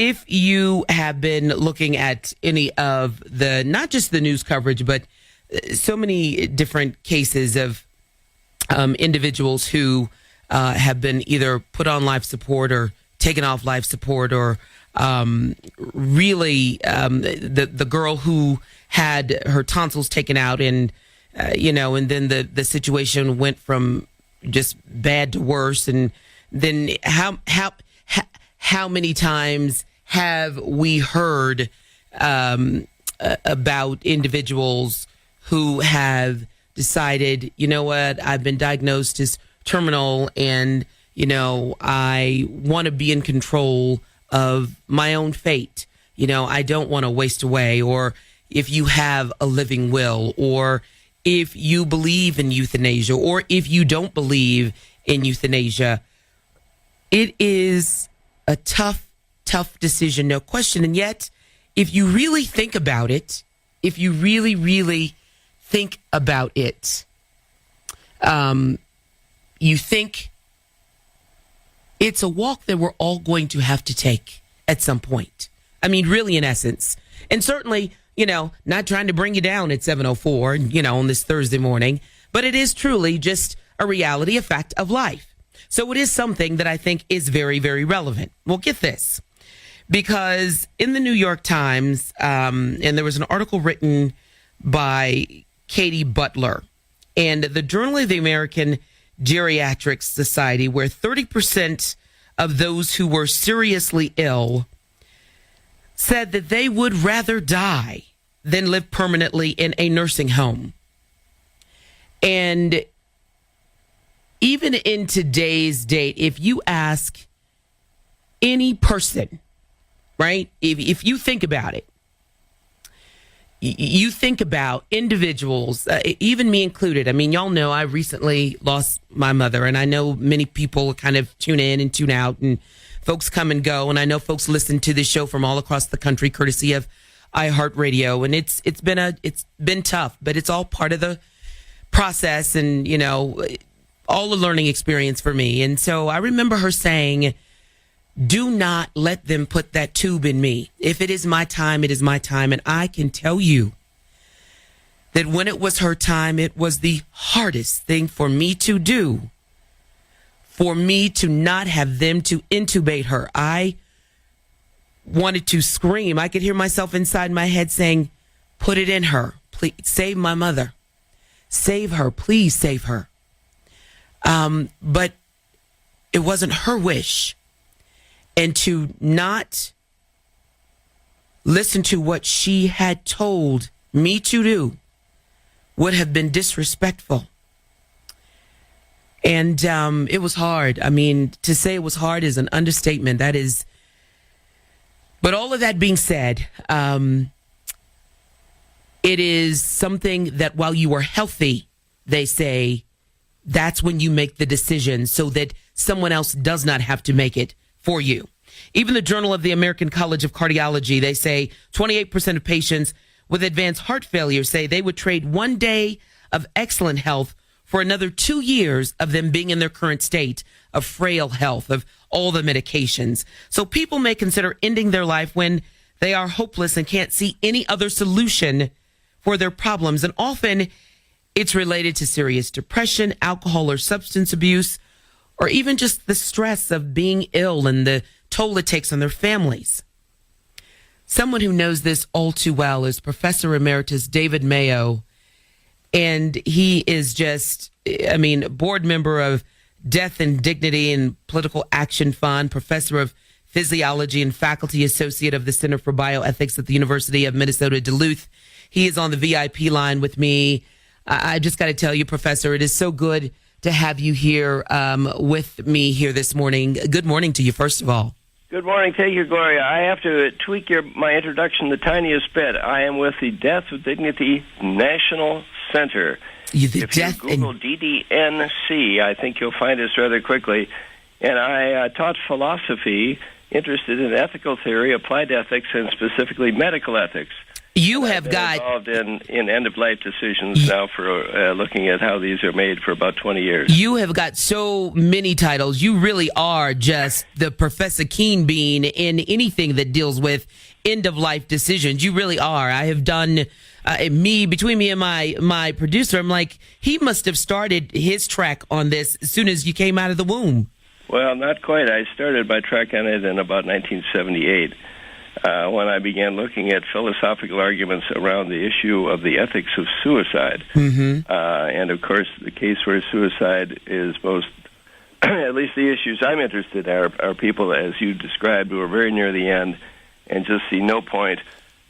if you have been looking at any of the, not just the news coverage, but so many different cases of individuals who have been either put on life support or taken off life support, or really the girl who had her tonsils taken out, and and then the situation went from just bad to worse. And then how many times have we heard about individuals who have decided, you know what, I've been diagnosed as terminal, and I want to be in control of my own fate. I don't want to waste away. Or if you have a living will, or if you believe in euthanasia, or if you don't believe in euthanasia, it is a tough decision, no question. And yet, if you really think about it, if you really, really think about it, you think it's a walk that we're all going to have to take at some point. I mean, really, in essence. And certainly, not trying to bring you down at 7:04, on this Thursday morning, but it is truly just a reality, a fact of life. So it is something that I think is very, very relevant. Well, get this, because in the New York Times, and there was an article written by Katie Butler, and the Journal of the American Geriatric Society, where 30% of those who were seriously ill said that they would rather die than live permanently in a nursing home. And even in today's date, if you ask any person, right, if you think about it, you think about individuals, even me included. I mean, y'all know I recently lost my mother, and I know many people kind of tune in and tune out, and folks come and go. And I know folks listen to this show from all across the country, courtesy of iHeartRadio. And it's been tough, but it's all part of the process, and all a learning experience for me. And so I remember her saying, do not let them put that tube in me. If it is my time, it is my time. And I can tell you that when it was her time, it was the hardest thing for me to do, for me to not have them to intubate her. I wanted to scream. I could hear myself inside my head saying, put it in her. Please save my mother. Save her. Please save her. But it wasn't her wish. And to not listen to what she had told me to do would have been disrespectful. And it was hard. I mean, to say it was hard is an understatement. That is. But all of that being said, it is something that while you are healthy, they say, that's when you make the decision so that someone else does not have to make it for you. Even the Journal of the American College of Cardiology, they say 28% of patients with advanced heart failure say they would trade one day of excellent health for another 2 years of them being in their current state of frail health, of all the medications. So people may consider ending their life when they are hopeless and can't see any other solution for their problems. And often it's related to serious depression, alcohol or substance abuse, or even just the stress of being ill and the toll it takes on their families. Someone who knows this all too well is Professor Emeritus David Mayo. And he is just, board member of Death and Dignity and Political Action Fund, professor of physiology and faculty associate of the Center for Bioethics at the University of Minnesota, Duluth. He is on the VIP line with me. I just got to tell you, Professor, it is so good to have you here with me here this morning. Good morning to you, first of all. Good morning to you, Gloria. I have to tweak my introduction the tiniest bit. I am with the Death with Dignity National Center. If you Google DDNC, I think you'll find us rather quickly. And I taught philosophy, interested in ethical theory, applied ethics, and specifically medical ethics. You have got involved in end-of-life decisions now for looking at how these are made for about 20 years. You have got so many titles. You really are just the Professor Keen Bean in anything that deals with end-of-life decisions. You really are. I have done between me and my producer. I'm like, he must have started his track on this as soon as you came out of the womb. Well, not quite. I started my track on it in about 1978. When I began looking at philosophical arguments around the issue of the ethics of suicide. Mm-hmm. And, of course, the case where suicide is most, at least the issues I'm interested in are people, as you described, who are very near the end and just see no point.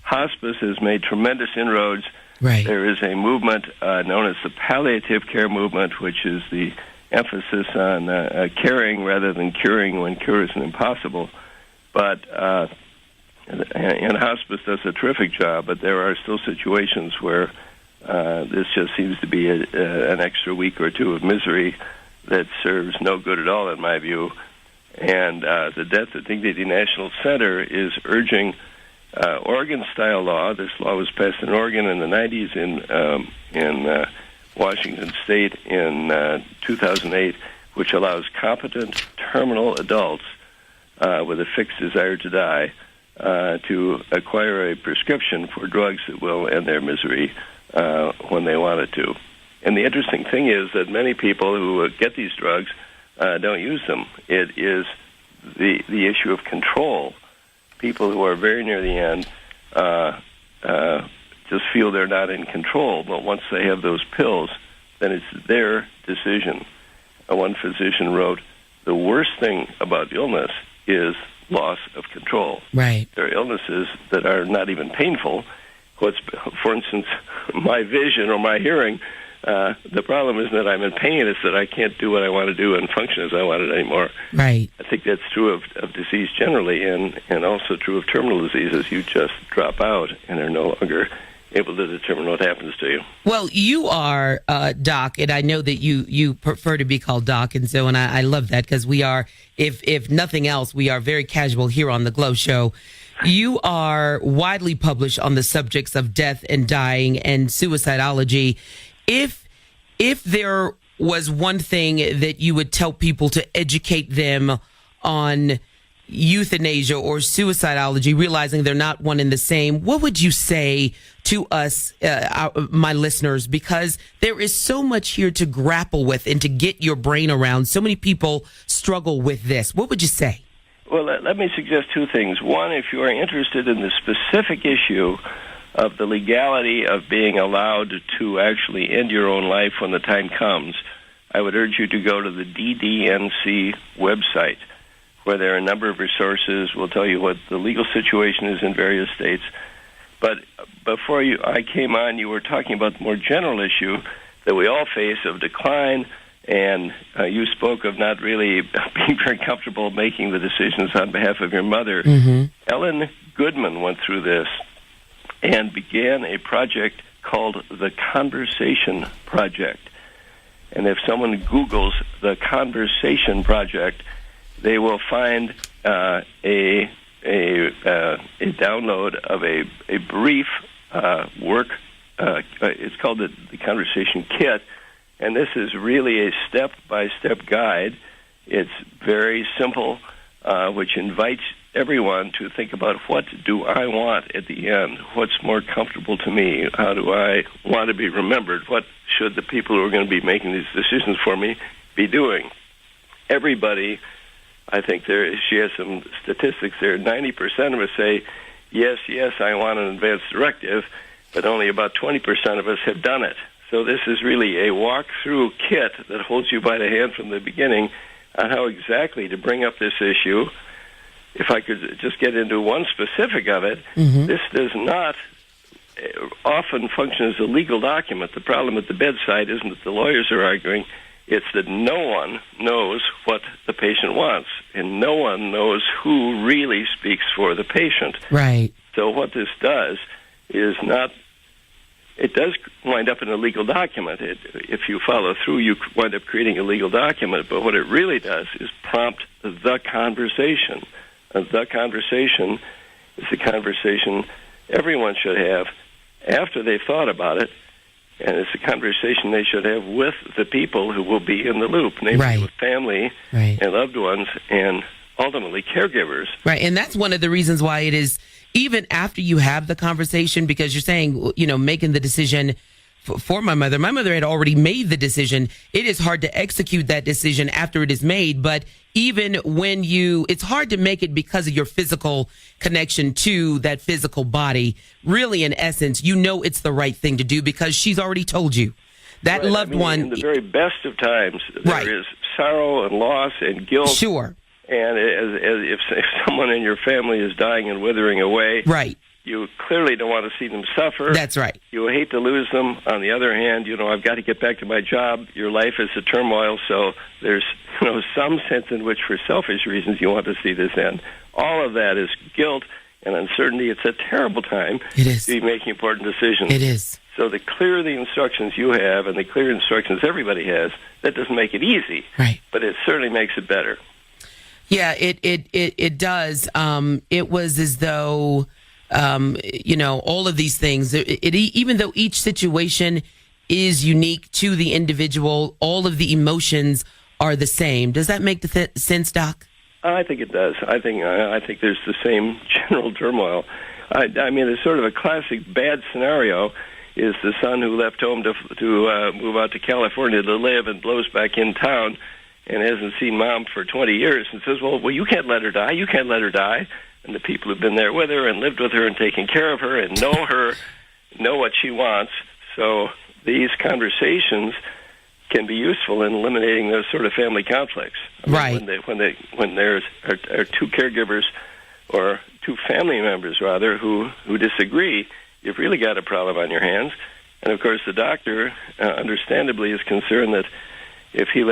Hospice has made tremendous inroads. Right. There is a movement known as the palliative care movement, which is the emphasis on caring rather than curing when cure is impossible. But and hospice does a terrific job, but there are still situations where this just seems to be an extra week or two of misery that serves no good at all, in my view. And the Death with Dignity National Center is urging Oregon-style law. This law was passed in Oregon in the 90s, in Washington State in 2008, which allows competent terminal adults with a fixed desire to die to acquire a prescription for drugs that will end their misery when they want it to. And the interesting thing is that many people who get these drugs don't use them. It is the issue of control. People who are very near the end just feel they're not in control, but once they have those pills, then it's their decision. One physician wrote, the worst thing about illness is loss of control. Right. There are illnesses that are not even painful. For instance, my vision or my hearing, the problem isn't that I'm in pain, it's that I can't do what I want to do and function as I want it anymore. Right. I think that's true of disease generally and also true of terminal diseases. You just drop out and are no longer able to determine what happens to you. Well, you are Doc, and I know that you prefer to be called Doc, and so I love that because we are, if nothing else, we are very casual here on the Glow Show. You are widely published on the subjects of death and dying and suicidology. If there was one thing that you would tell people to educate them on euthanasia or suicidology, realizing they're not one and the same, what would you say to us, my listeners? Because there is so much here to grapple with and to get your brain around. So many people struggle with this. What would you say? Well, let me suggest two things. One, if you are interested in the specific issue of the legality of being allowed to actually end your own life when the time comes, I would urge you to go to the DDNC website, where there are a number of resources. We'll tell you what the legal situation is in various states. But before I came on, you were talking about the more general issue that we all face of decline, and you spoke of not really being very comfortable making the decisions on behalf of your mother. Mm-hmm. Ellen Goodman went through this and began a project called the Conversation Project. And if someone Googles the Conversation Project, they will find a download of a brief work. It's called the Conversation Kit, and this is really a step-by-step guide. It's very simple, which invites everyone to think about, what do I want at the end? What's more comfortable to me? How do I want to be remembered? What should the people who are going to be making these decisions for me be doing? Everybody, I think she has some statistics there. 90% of us say, yes, I want an advance directive, but only about 20% of us have done it. So this is really a walk-through kit that holds you by the hand from the beginning on how exactly to bring up this issue. If I could just get into one specific of it, mm-hmm. This does not often function as a legal document. The problem at the bedside isn't that the lawyers are arguing. It's that no one knows what the patient wants, and no one knows who really speaks for the patient. Right. So what this does is it does wind up in a legal document. If you follow through, you wind up creating a legal document, but what it really does is prompt the conversation. The conversation is a conversation everyone should have after they've thought about it. And it's a conversation they should have with the people who will be in the loop, namely with family and loved ones and ultimately caregivers. Right. And that's one of the reasons why it is, even after you have the conversation, because you're saying, making the decision for my mother. My mother had already made the decision. It is hard to execute that decision after it is made. But even when it's hard to make it because of your physical connection to that physical body. Really, in essence, it's the right thing to do because she's already told you. That loved one. In the very best of times, there is sorrow and loss and guilt. Sure. And if someone in your family is dying and withering away, you clearly don't want to see them suffer. That's right. You hate to lose them. On the other hand, I've got to get back to my job. Your life is a turmoil, so there's some sense in which, for selfish reasons, you want to see this end. All of that is guilt and uncertainty. It's a terrible time to be making important decisions. It is. So the clearer the instructions you have and the clear instructions everybody has, that doesn't make it easy. Right. But it certainly makes it better. Yeah, it does. It was as though, all of these things, even though each situation is unique to the individual, all of the emotions are the same. Does that make sense, Doc? I think it does. I think there's the same general turmoil. I mean, it's sort of a classic bad scenario is the son who left home to move out to California to live and blows back in town and hasn't seen mom for 20 years and says, well, you can't let her die. You can't let her die. And the people who've been there with her and lived with her and taken care of her and know her, know what she wants. So these conversations can be useful in eliminating those sort of family conflicts. When there's two caregivers or two family members, rather, who disagree, you've really got a problem on your hands. And, of course, the doctor, understandably, is concerned that if he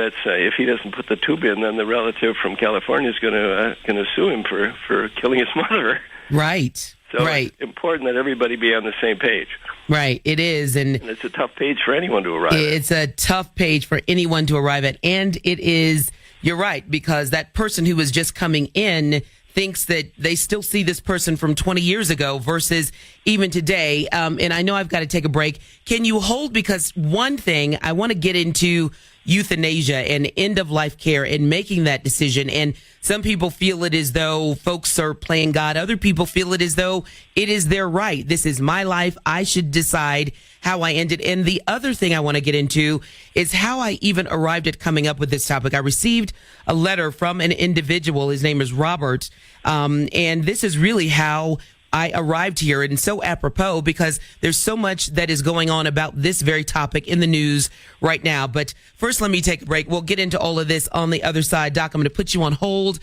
doesn't put the tube in, then the relative from California is going to sue him for killing his mother. Right. So it's important that everybody be on the same page. Right. It is, and it's a tough page for anyone to arrive at. It's a tough page for anyone to arrive at, and it is. You're right, because that person who is just coming in thinks that they still see this person from 20 years ago versus even today. And I know I've got to take a break. Can you hold? Because one thing I want to get into euthanasia and end-of-life care and making that decision. And some people feel it as though folks are playing God. Other people feel it as though it is their right. This is my life. I should decide how I end it. And the other thing I want to get into is how I even arrived at coming up with this topic. I received a letter from an individual. His name is Robert. And this is really how I arrived here, and so apropos because there's so much that is going on about this very topic in the news right now. But first, let me take a break. We'll get into all of this on the other side. Doc, I'm going to put you on hold.